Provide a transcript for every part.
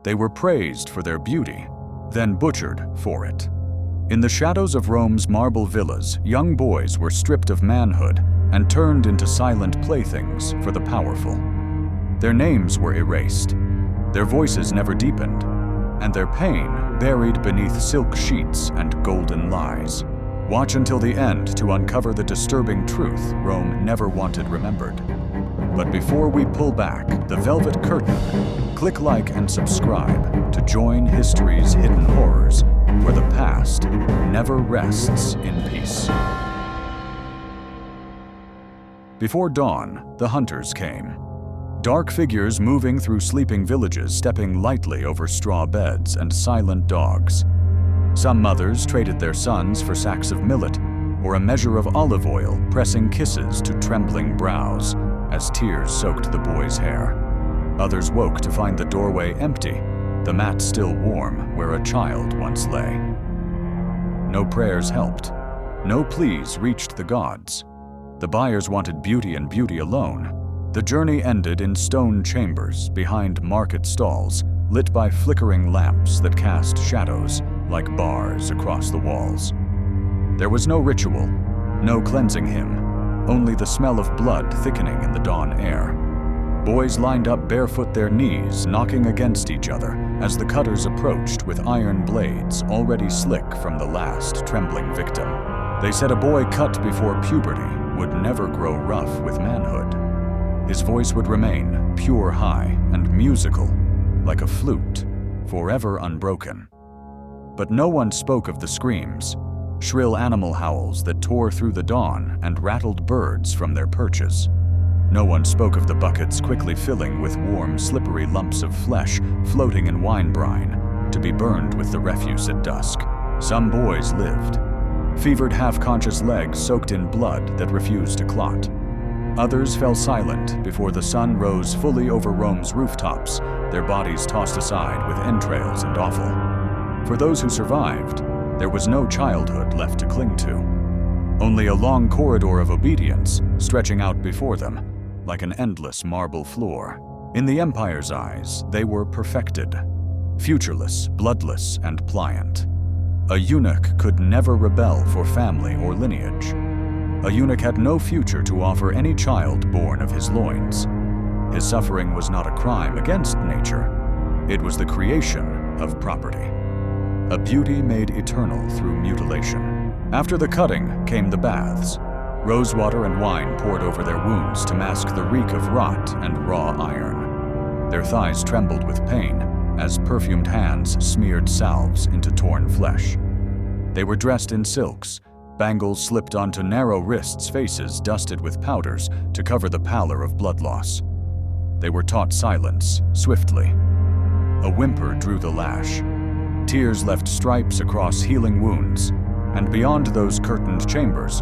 They were praised for their beauty, then butchered for it. In the shadows of Rome's marble villas, young boys were stripped of manhood and turned into silent playthings for the powerful. Their names were erased, their voices never deepened, and their pain buried beneath silk sheets and golden lies. Watch until the end to uncover the disturbing truth Rome never wanted remembered. But before we pull back the velvet curtain, click like and subscribe to join history's hidden horrors, where the past never rests in peace. Before dawn, the hunters came. Dark figures moving through sleeping villages, stepping lightly over straw beds and silent dogs. Some mothers traded their sons for sacks of millet or a measure of olive oil, pressing kisses to trembling brows as tears soaked the boy's hair. Others woke to find the doorway empty, the mat still warm where a child once lay. No prayers helped. No pleas reached the gods. The buyers wanted beauty and beauty alone. The journey ended in stone chambers behind market stalls, lit by flickering lamps that cast shadows like bars across the walls. There was no ritual, no cleansing hymn, only the smell of blood thickening in the dawn air. Boys lined up barefoot, their knees knocking against each other as the cutters approached with iron blades already slick from the last trembling victim. They said a boy cut before puberty would never grow rough with manhood. His voice would remain pure high and musical, like a flute, forever unbroken. But no one spoke of the screams, shrill animal howls that tore through the dawn and rattled birds from their perches. No one spoke of the buckets quickly filling with warm, slippery lumps of flesh floating in wine brine to be burned with the refuse at dusk. Some boys lived, fevered half-conscious legs soaked in blood that refused to clot. Others fell silent before the sun rose fully over Rome's rooftops, their bodies tossed aside with entrails and offal. For those who survived, there was no childhood left to cling to. Only a long corridor of obedience stretching out before them, like an endless marble floor. In the Empire's eyes, they were perfected, futureless, bloodless, and pliant. A eunuch could never rebel for family or lineage. A eunuch had no future to offer any child born of his loins. His suffering was not a crime against nature. It was the creation of property. A beauty made eternal through mutilation. After the cutting came the baths. Rosewater and wine poured over their wounds to mask the reek of rot and raw iron. Their thighs trembled with pain as perfumed hands smeared salves into torn flesh. They were dressed in silks, bangles slipped onto narrow wrists, faces dusted with powders to cover the pallor of blood loss. They were taught silence, swiftly. A whimper drew the lash. Tears left stripes across healing wounds, and beyond those curtained chambers,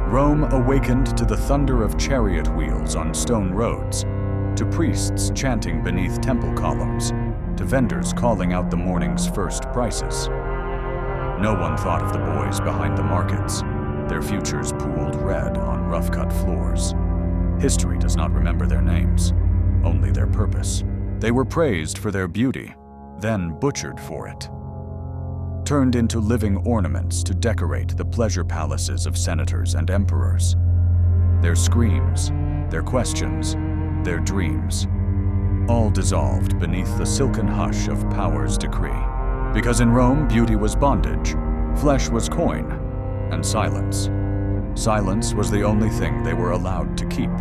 Rome awakened to the thunder of chariot wheels on stone roads, to priests chanting beneath temple columns, to vendors calling out the morning's first prices. No one thought of the boys behind the markets, their futures pooled red on rough-cut floors. History does not remember their names, only their purpose. They were praised for their beauty, then butchered for it. Turned into living ornaments to decorate the pleasure palaces of senators and emperors. Their screams, their questions, their dreams, all dissolved beneath the silken hush of power's decree. Because in Rome, beauty was bondage, flesh was coin, and silence. Silence was the only thing they were allowed to keep.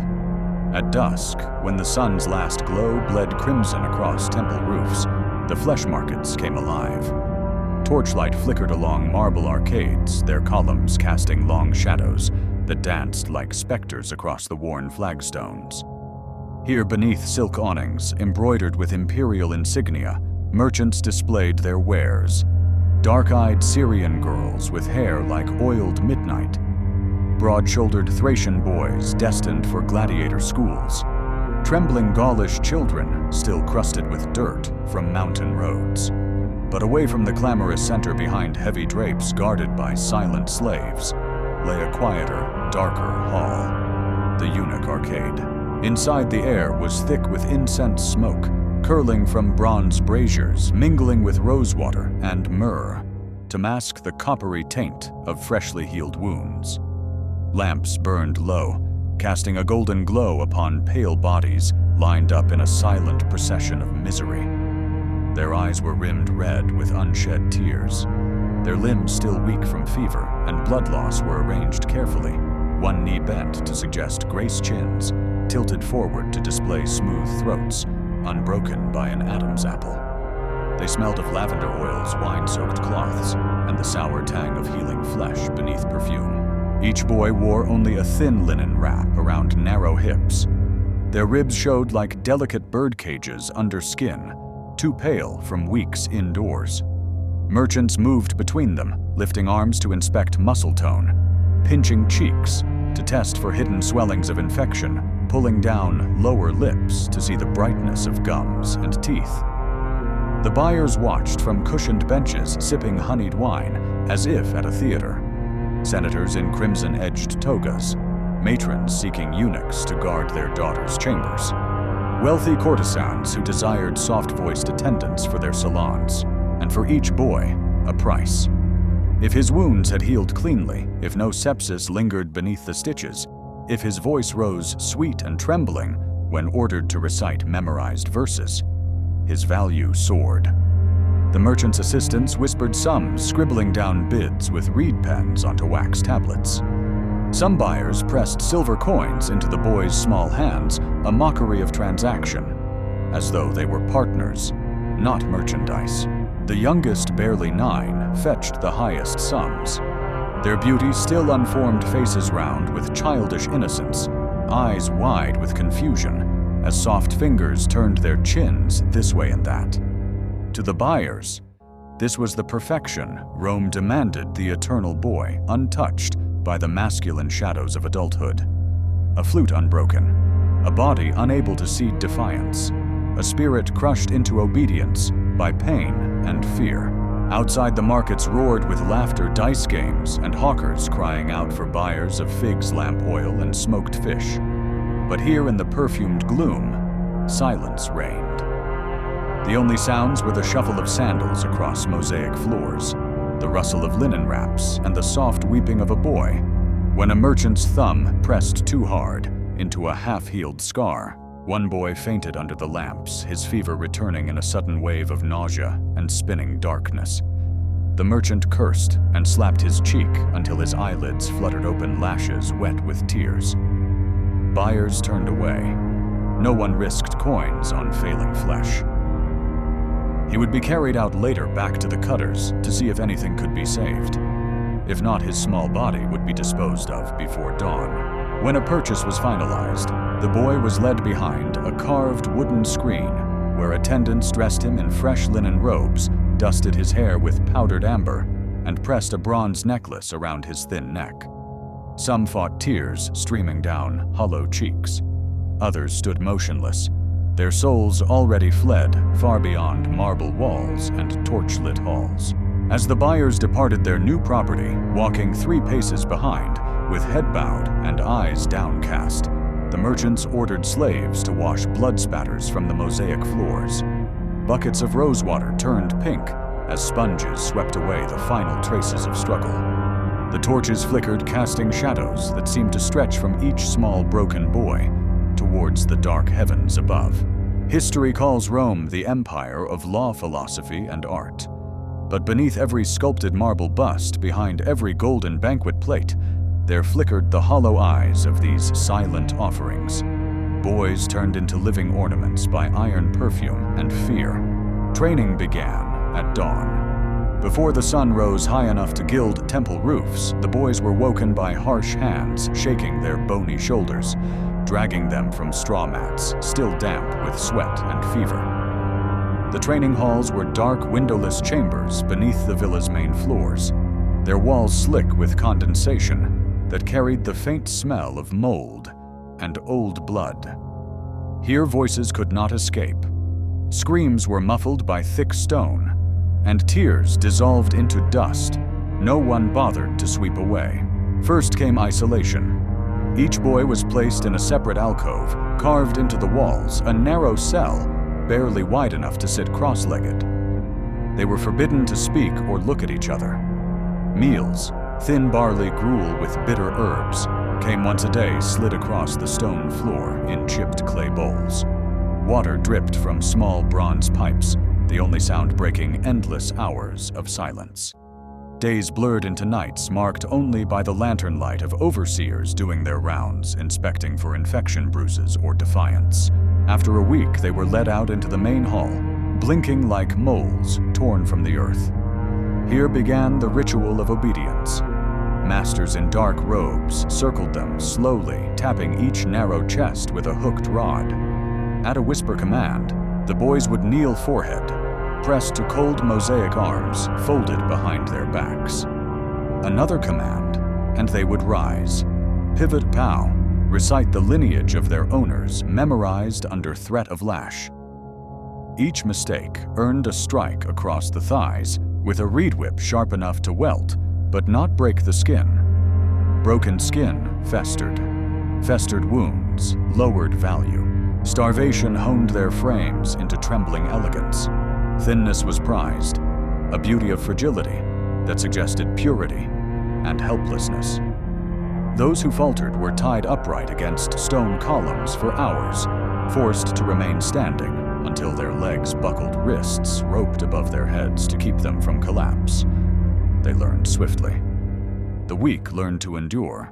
At dusk, when the sun's last glow bled crimson across temple roofs, the flesh markets came alive. Torchlight flickered along marble arcades, their columns casting long shadows that danced like specters across the worn flagstones. Here beneath silk awnings, embroidered with imperial insignia, merchants displayed their wares. Dark-eyed Syrian girls with hair like oiled midnight. Broad-shouldered Thracian boys destined for gladiator schools. Trembling Gaulish children still crusted with dirt from mountain roads. But away from the clamorous center behind heavy drapes guarded by silent slaves, lay a quieter, darker hall, the Eunuch Arcade. Inside, the air was thick with incense smoke, curling from bronze braziers, mingling with rosewater and myrrh to mask the coppery taint of freshly healed wounds. Lamps burned low, casting a golden glow upon pale bodies lined up in a silent procession of misery. Their eyes were rimmed red with unshed tears. Their limbs still weak from fever and blood loss were arranged carefully, one knee bent to suggest grace chins, tilted forward to display smooth throats, unbroken by an Adam's apple. They smelled of lavender oils, wine-soaked cloths, and the sour tang of healing flesh beneath perfume. Each boy wore only a thin linen wrap around narrow hips. Their ribs showed like delicate bird cages under skin, too pale from weeks indoors. Merchants moved between them, lifting arms to inspect muscle tone, pinching cheeks to test for hidden swellings of infection, pulling down lower lips to see the brightness of gums and teeth. The buyers watched from cushioned benches, sipping honeyed wine, as if at a theater. Senators in crimson-edged togas, matrons seeking eunuchs to guard their daughters' chambers, wealthy courtesans who desired soft-voiced attendants for their salons, and for each boy, a price. If his wounds had healed cleanly, if no sepsis lingered beneath the stitches, if his voice rose sweet and trembling when ordered to recite memorized verses, his value soared. The merchant's assistants whispered sums, scribbling down bids with reed pens onto wax tablets. Some buyers pressed silver coins into the boys' small hands, a mockery of transaction, as though they were partners, not merchandise. The youngest, barely 9, fetched the highest sums. Their beauty still unformed faces round with childish innocence, eyes wide with confusion, as soft fingers turned their chins this way and that. To the buyers, this was the perfection Rome demanded the eternal boy, untouched by the masculine shadows of adulthood. A flute unbroken, a body unable to cede defiance, a spirit crushed into obedience by pain and fear. Outside, the markets roared with laughter, dice games, and hawkers crying out for buyers of figs, lamp oil, and smoked fish. But here in the perfumed gloom, silence reigned. The only sounds were the shuffle of sandals across mosaic floors, the rustle of linen wraps, and the soft weeping of a boy when a merchant's thumb pressed too hard into a half-healed scar. One boy fainted under the lamps, his fever returning in a sudden wave of nausea and spinning darkness. The merchant cursed and slapped his cheek until his eyelids fluttered open, lashes wet with tears. Buyers turned away. No one risked coins on failing flesh. He would be carried out later back to the cutters to see if anything could be saved. If not, his small body would be disposed of before dawn. When a purchase was finalized, the boy was led behind a carved wooden screen where attendants dressed him in fresh linen robes, dusted his hair with powdered amber, and pressed a bronze necklace around his thin neck. Some fought tears streaming down hollow cheeks. Others stood motionless, their souls already fled far beyond marble walls and torch-lit halls. As the buyers departed their new property, walking 3 paces behind, with head bowed and eyes downcast, the merchants ordered slaves to wash blood spatters from the mosaic floors. Buckets of rosewater turned pink as sponges swept away the final traces of struggle. The torches flickered, casting shadows that seemed to stretch from each small broken boy towards the dark heavens above. History calls Rome the empire of law, philosophy, and art. But beneath every sculpted marble bust, behind every golden banquet plate, there flickered the hollow eyes of these silent offerings. Boys turned into living ornaments by iron perfume and fear. Training began at dawn. Before the sun rose high enough to gild temple roofs, the boys were woken by harsh hands shaking their bony shoulders, dragging them from straw mats, still damp with sweat and fever. The training halls were dark, windowless chambers beneath the villa's main floors, their walls slick with condensation that carried the faint smell of mold and old blood. Here voices could not escape. Screams were muffled by thick stone, and tears dissolved into dust no one bothered to sweep away. First came isolation. Each boy was placed in a separate alcove, carved into the walls, a narrow cell barely wide enough to sit cross-legged. They were forbidden to speak or look at each other. Meals, thin barley gruel with bitter herbs, came once a day slid across the stone floor in chipped clay bowls. Water dripped from small bronze pipes, the only sound breaking endless hours of silence. Days blurred into nights marked only by the lantern light of overseers doing their rounds, inspecting for infection bruises or defiance. After a week, they were led out into the main hall, blinking like moles torn from the earth. Here began the ritual of obedience. Masters in dark robes circled them slowly, tapping each narrow chest with a hooked rod. At a whisper command, the boys would kneel forehead, pressed to cold mosaic arms folded behind their backs. Another command, and they would rise. Pivot pow, recite the lineage of their owners memorized under threat of lash. Each mistake earned a strike across the thighs with a reed whip sharp enough to welt, but not break the skin. Broken skin festered. Festered wounds lowered value. Starvation honed their frames into trembling elegance. Thinness was prized, a beauty of fragility that suggested purity and helplessness. Those who faltered were tied upright against stone columns for hours, forced to remain standing until their legs buckled wrists roped above their heads to keep them from collapse. They learned swiftly. The weak learned to endure.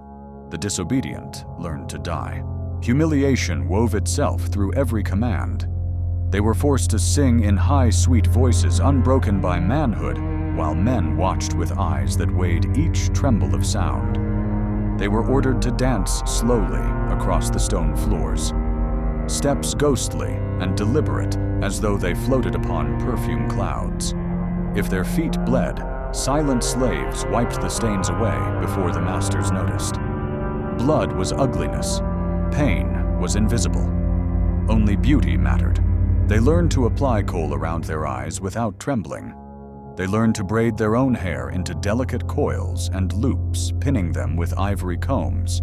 The disobedient learned to die. Humiliation wove itself through every command. They were forced to sing in high, sweet voices unbroken by manhood, while men watched with eyes that weighed each tremble of sound. They were ordered to dance slowly across the stone floors, steps ghostly and deliberate as though they floated upon perfume clouds. If their feet bled, silent slaves wiped the stains away before the masters noticed. Blood was ugliness. Pain was invisible. Only beauty mattered. They learned to apply kohl around their eyes without trembling. They learned to braid their own hair into delicate coils and loops, pinning them with ivory combs.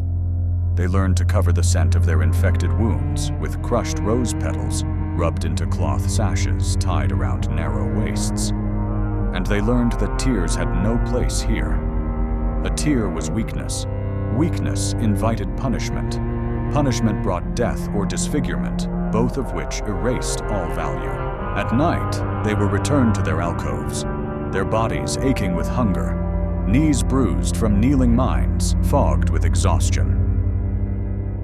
They learned to cover the scent of their infected wounds with crushed rose petals rubbed into cloth sashes tied around narrow waists. And they learned that tears had no place here. A tear was weakness. Weakness invited punishment. Punishment brought death or disfigurement, both of which erased all value. At night, they were returned to their alcoves, their bodies aching with hunger, knees bruised from kneeling minds, fogged with exhaustion.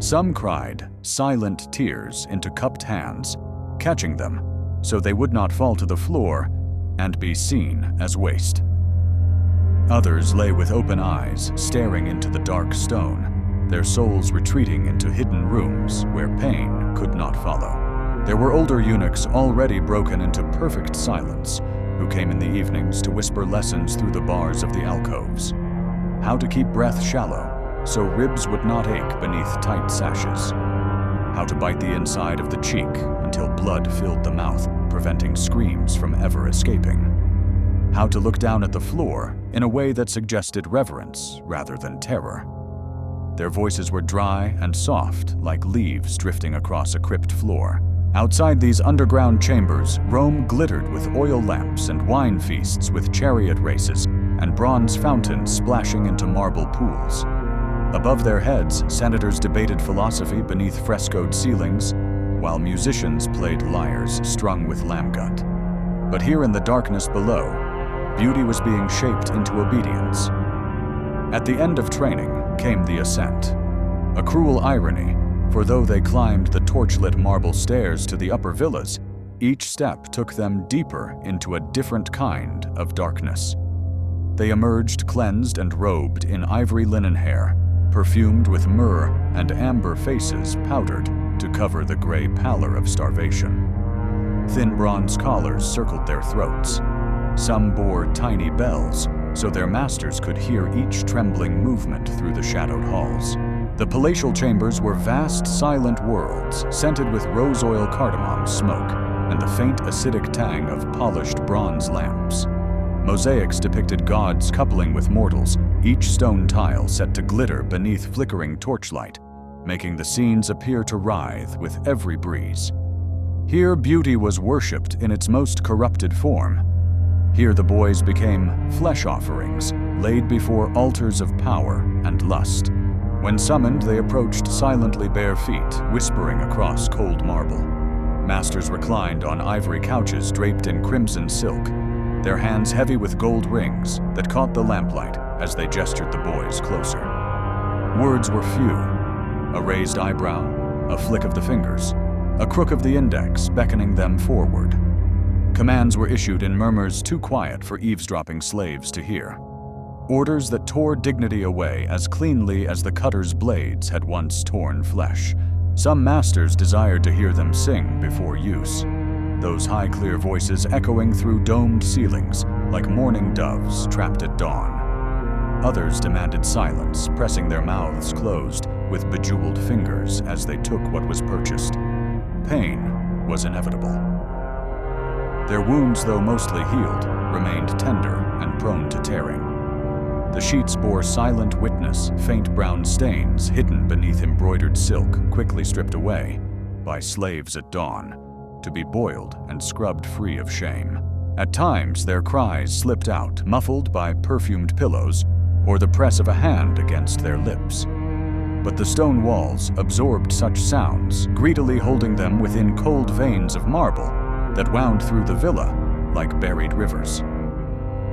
Some cried silent tears into cupped hands, catching them so they would not fall to the floor and be seen as waste. Others lay with open eyes, staring into the dark stone, their souls retreating into hidden rooms where pain could not follow. There were older eunuchs already broken into perfect silence, who came in the evenings to whisper lessons through the bars of the alcoves. How to keep breath shallow, so ribs would not ache beneath tight sashes. How to bite the inside of the cheek until blood filled the mouth, preventing screams from ever escaping. How to look down at the floor in a way that suggested reverence rather than terror. Their voices were dry and soft, like leaves drifting across a crypt floor. Outside these underground chambers, Rome glittered with oil lamps and wine feasts with chariot races and bronze fountains splashing into marble pools. Above their heads, senators debated philosophy beneath frescoed ceilings, while musicians played lyres strung with lamb gut. But here in the darkness below, beauty was being shaped into obedience. At the end of training came the ascent. A cruel irony, for though they climbed the torchlit marble stairs to the upper villas, each step took them deeper into a different kind of darkness. They emerged cleansed and robed in ivory linen hair, perfumed with myrrh and amber faces powdered to cover the gray pallor of starvation. Thin bronze collars circled their throats. Some bore tiny bells, so their masters could hear each trembling movement through the shadowed halls. The palatial chambers were vast, silent worlds, scented with rose oil cardamom smoke and the faint acidic tang of polished bronze lamps. Mosaics depicted gods coupling with mortals, each stone tile set to glitter beneath flickering torchlight, making the scenes appear to writhe with every breeze. Here beauty was worshipped in its most corrupted form. Here the boys became flesh offerings, laid before altars of power and lust. When summoned, they approached silently bare feet, whispering across cold marble. Masters reclined on ivory couches draped in crimson silk, their hands heavy with gold rings that caught the lamplight as they gestured the boys closer. Words were few: a raised eyebrow, a flick of the fingers, a crook of the index beckoning them forward. Commands were issued in murmurs too quiet for eavesdropping slaves to hear. Orders that tore dignity away as cleanly as the cutter's blades had once torn flesh. Some masters desired to hear them sing before use, those high, clear voices echoing through domed ceilings like mourning doves trapped at dawn. Others demanded silence, pressing their mouths closed with bejeweled fingers as they took what was purchased. Pain was inevitable. Their wounds, though mostly healed, remained tender and prone to tearing. The sheets bore silent witness, faint brown stains hidden beneath embroidered silk quickly stripped away by slaves at dawn, to be boiled and scrubbed free of shame. At times, their cries slipped out, muffled by perfumed pillows or the press of a hand against their lips. But the stone walls absorbed such sounds, greedily holding them within cold veins of marble that wound through the villa like buried rivers.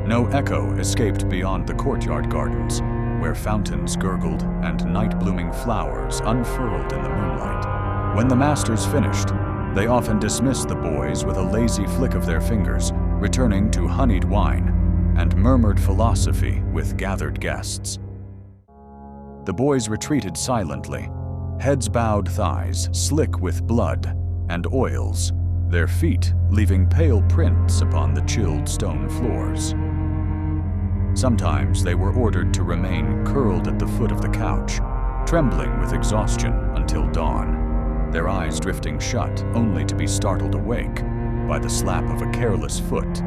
No echo escaped beyond the courtyard gardens, where fountains gurgled and night-blooming flowers unfurled in the moonlight. When the masters finished, they often dismissed the boys with a lazy flick of their fingers, returning to honeyed wine and murmured philosophy with gathered guests. The boys retreated silently, heads bowed, thighs slick with blood and oils, their feet leaving pale prints upon the chilled stone floors. Sometimes they were ordered to remain curled at the foot of the couch, trembling with exhaustion until dawn, their eyes drifting shut only to be startled awake by the slap of a careless foot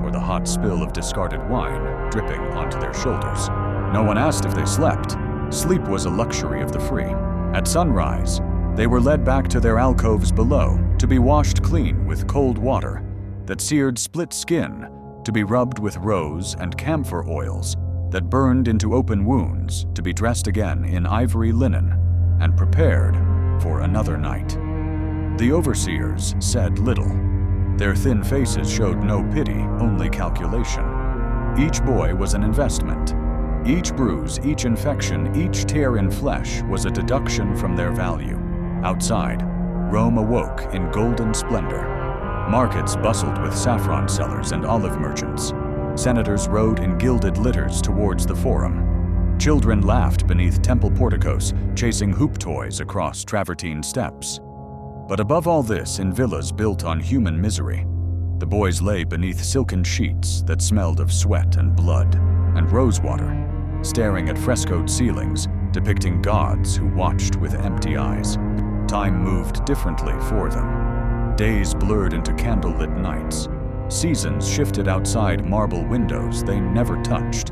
or the hot spill of discarded wine dripping onto their shoulders. No one asked if they slept. Sleep was a luxury of the free. At sunrise, they were led back to their alcoves below to be washed clean with cold water that seared split skin, to be rubbed with rose and camphor oils that burned into open wounds, to be dressed again in ivory linen and prepared for another night. The overseers said little. Their thin faces showed no pity, only calculation. Each boy was an investment. Each bruise, each infection, each tear in flesh was a deduction from their value. Outside, Rome awoke in golden splendor. Markets bustled with saffron sellers and olive merchants. Senators rode in gilded litters towards the forum. Children laughed beneath temple porticos, chasing hoop toys across travertine steps. But above all this, in villas built on human misery, the boys lay beneath silken sheets that smelled of sweat and blood and rosewater, staring at frescoed ceilings depicting gods who watched with empty eyes. Time moved differently for them. Days blurred into candlelit nights. Seasons shifted outside marble windows they never touched.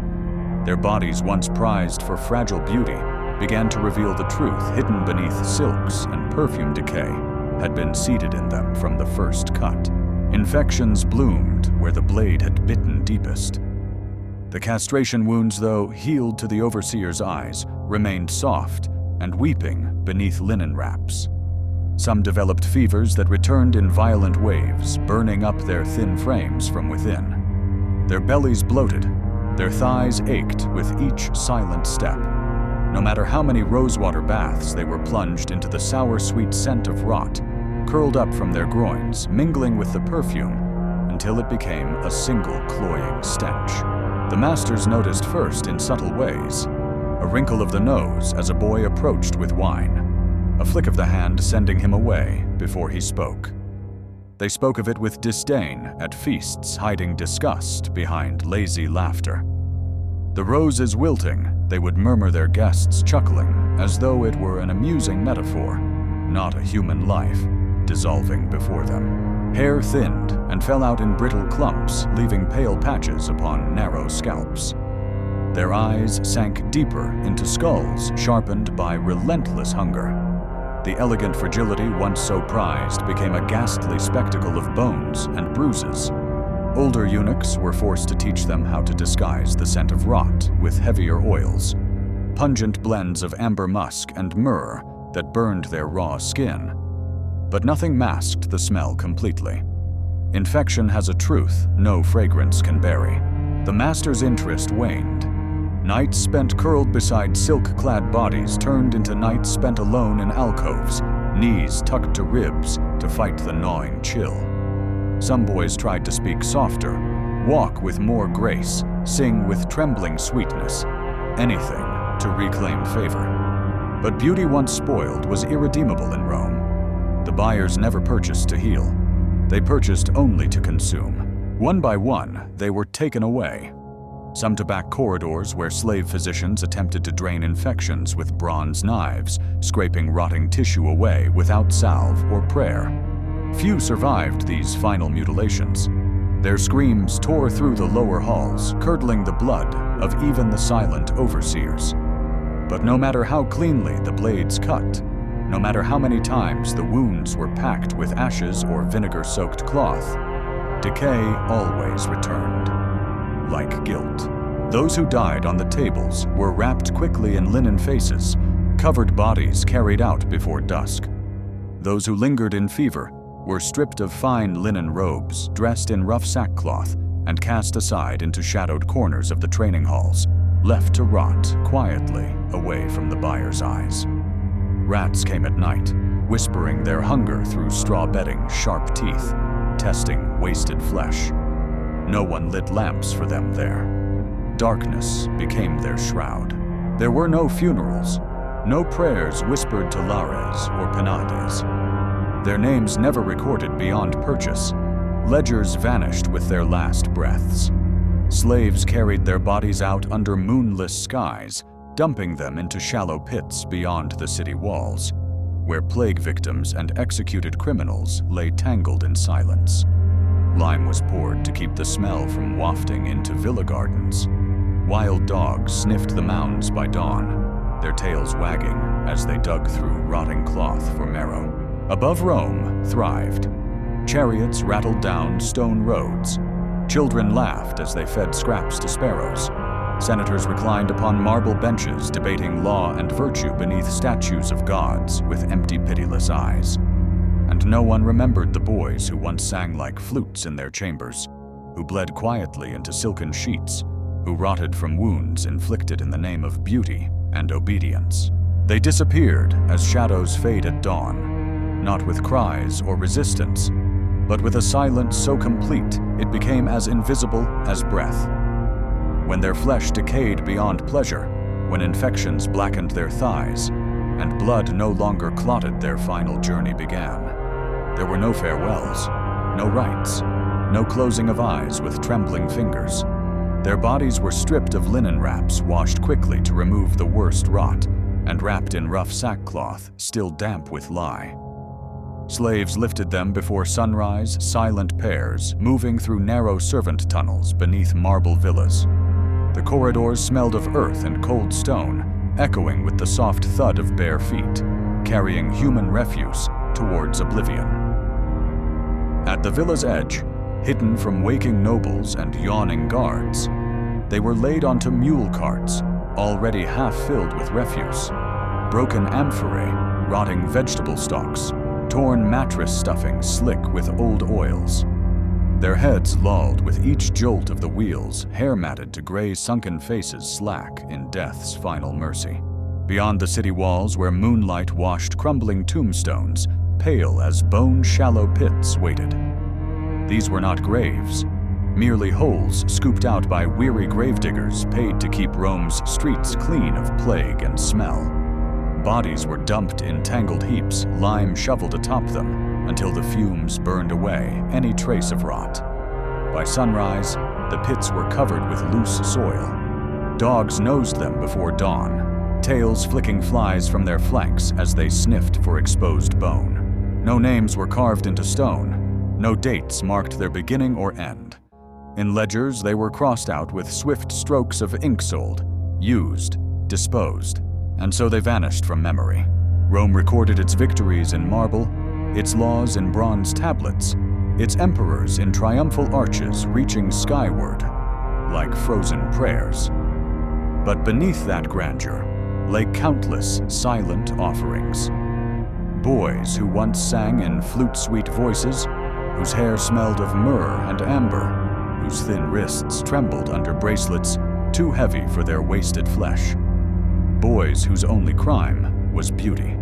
Their bodies, once prized for fragile beauty, began to reveal the truth hidden beneath silks, and perfume decay had been seeded in them from the first cut. Infections bloomed where the blade had bitten deepest. The castration wounds, though healed to the overseer's eyes, remained soft and weeping beneath linen wraps. Some developed fevers that returned in violent waves, burning up their thin frames from within. Their bellies bloated, their thighs ached with each silent step. No matter how many rosewater baths they were plunged into the sour-sweet scent of rot, curled up from their groins, mingling with the perfume, until it became a single cloying stench. The masters noticed first in subtle ways: a wrinkle of the nose as a boy approached with wine, a flick of the hand sending him away before he spoke. They spoke of it with disdain at feasts, hiding disgust behind lazy laughter. The roses wilting, they would murmur their guests, chuckling as though it were an amusing metaphor, not a human life, dissolving before them. Hair thinned and fell out in brittle clumps, leaving pale patches upon narrow scalps. Their eyes sank deeper into skulls sharpened by relentless hunger. The elegant fragility once so prized became a ghastly spectacle of bones and bruises. Older eunuchs were forced to teach them how to disguise the scent of rot with heavier oils, pungent blends of amber musk and myrrh that burned their raw skin. But nothing masked the smell completely. Infection has a truth no fragrance can bury. The master's interest waned. Nights spent curled beside silk-clad bodies turned into nights spent alone in alcoves, knees tucked to ribs to fight the gnawing chill. Some boys tried to speak softer, walk with more grace, sing with trembling sweetness, anything to reclaim favor. But beauty once spoiled was irredeemable in Rome. The buyers never purchased to heal. They purchased only to consume. One by one, they were taken away. Some to back corridors where slave physicians attempted to drain infections with bronze knives, scraping rotting tissue away without salve or prayer. Few survived these final mutilations. Their screams tore through the lower halls, curdling the blood of even the silent overseers. But no matter how cleanly the blades cut, no matter how many times the wounds were packed with ashes or vinegar-soaked cloth, decay always returned. Like guilt. Those who died on the tables were wrapped quickly in linen faces, covered bodies carried out before dusk. Those who lingered in fever were stripped of fine linen robes, dressed in rough sackcloth, and cast aside into shadowed corners of the training halls, left to rot quietly away from the buyer's eyes. Rats came at night, whispering their hunger through straw bedding, sharp teeth, testing wasted flesh. No one lit lamps for them there. Darkness became their shroud. There were no funerals, no prayers whispered to Lares or Penades. Their names never recorded beyond purchase. Ledgers vanished with their last breaths. Slaves carried their bodies out under moonless skies, dumping them into shallow pits beyond the city walls, where plague victims and executed criminals lay tangled in silence. Lime was poured to keep the smell from wafting into villa gardens. Wild dogs sniffed the mounds by dawn, their tails wagging as they dug through rotting cloth for marrow. Above Rome thrived. Chariots rattled down stone roads. Children laughed as they fed scraps to sparrows. Senators reclined upon marble benches debating law and virtue beneath statues of gods with empty, pitiless eyes. And no one remembered the boys who once sang like flutes in their chambers, who bled quietly into silken sheets, who rotted from wounds inflicted in the name of beauty and obedience. They disappeared as shadows fade at dawn, not with cries or resistance, but with a silence so complete it became as invisible as breath. When their flesh decayed beyond pleasure, when infections blackened their thighs, and blood no longer clotted, their final journey began. There were no farewells, no rites, no closing of eyes with trembling fingers. Their bodies were stripped of linen wraps washed quickly to remove the worst rot, and wrapped in rough sackcloth, still damp with lye. Slaves lifted them before sunrise, silent pairs, moving through narrow servant tunnels beneath marble villas. The corridors smelled of earth and cold stone, echoing with the soft thud of bare feet, carrying human refuse towards oblivion. At the villa's edge, hidden from waking nobles and yawning guards, they were laid onto mule carts, already half filled with refuse. Broken amphorae, rotting vegetable stalks, torn mattress stuffing slick with old oils. Their heads lolled with each jolt of the wheels, hair matted to gray sunken faces slack in death's final mercy. Beyond the city walls where moonlight washed crumbling tombstones, pale as bone-shallow pits waited. These were not graves, merely holes scooped out by weary gravediggers paid to keep Rome's streets clean of plague and smell. Bodies were dumped in tangled heaps, lime shoveled atop them, until the fumes burned away any trace of rot. By sunrise, the pits were covered with loose soil. Dogs nosed them before dawn, tails flicking flies from their flanks as they sniffed for exposed bone. No names were carved into stone, no dates marked their beginning or end. In ledgers, they were crossed out with swift strokes of ink sold, used, disposed. And so they vanished from memory, Rome recorded its victories in marble, its laws in bronze tablets, its emperors in triumphal arches reaching skyward, like frozen prayers. But beneath that grandeur lay countless silent offerings. Boys who once sang in flute-sweet voices, whose hair smelled of myrrh and amber, whose thin wrists trembled under bracelets too heavy for their wasted flesh. Boys whose only crime was beauty.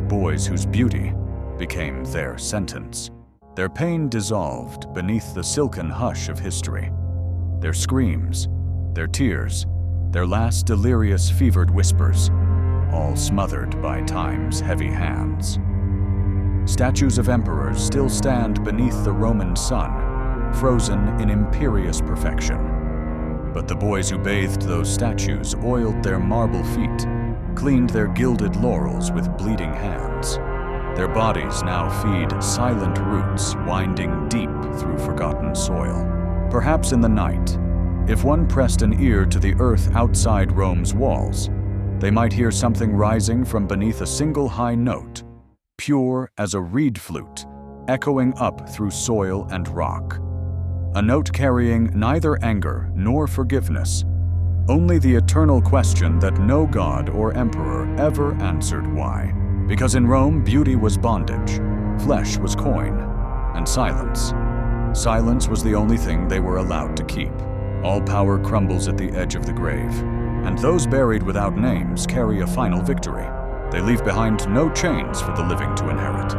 Boys whose beauty became their sentence. Their pain dissolved beneath the silken hush of history. Their screams, their tears, their last delirious fevered whispers, all smothered by time's heavy hands. Statues of emperors still stand beneath the Roman sun, frozen in imperious perfection. But the boys who bathed those statues oiled their marble feet, cleaned their gilded laurels with bleeding hands. Their bodies now feed silent roots winding deep through forgotten soil. Perhaps in the night, if one pressed an ear to the earth outside Rome's walls, they might hear something rising from beneath a single high note, pure as a reed flute, echoing up through soil and rock. A note carrying neither anger nor forgiveness, only the eternal question that no god or emperor ever answered why. Because in Rome, beauty was bondage, flesh was coin, and silence. Silence was the only thing they were allowed to keep. All power crumbles at the edge of the grave, and those buried without names carry a final victory. They leave behind no chains for the living to inherit.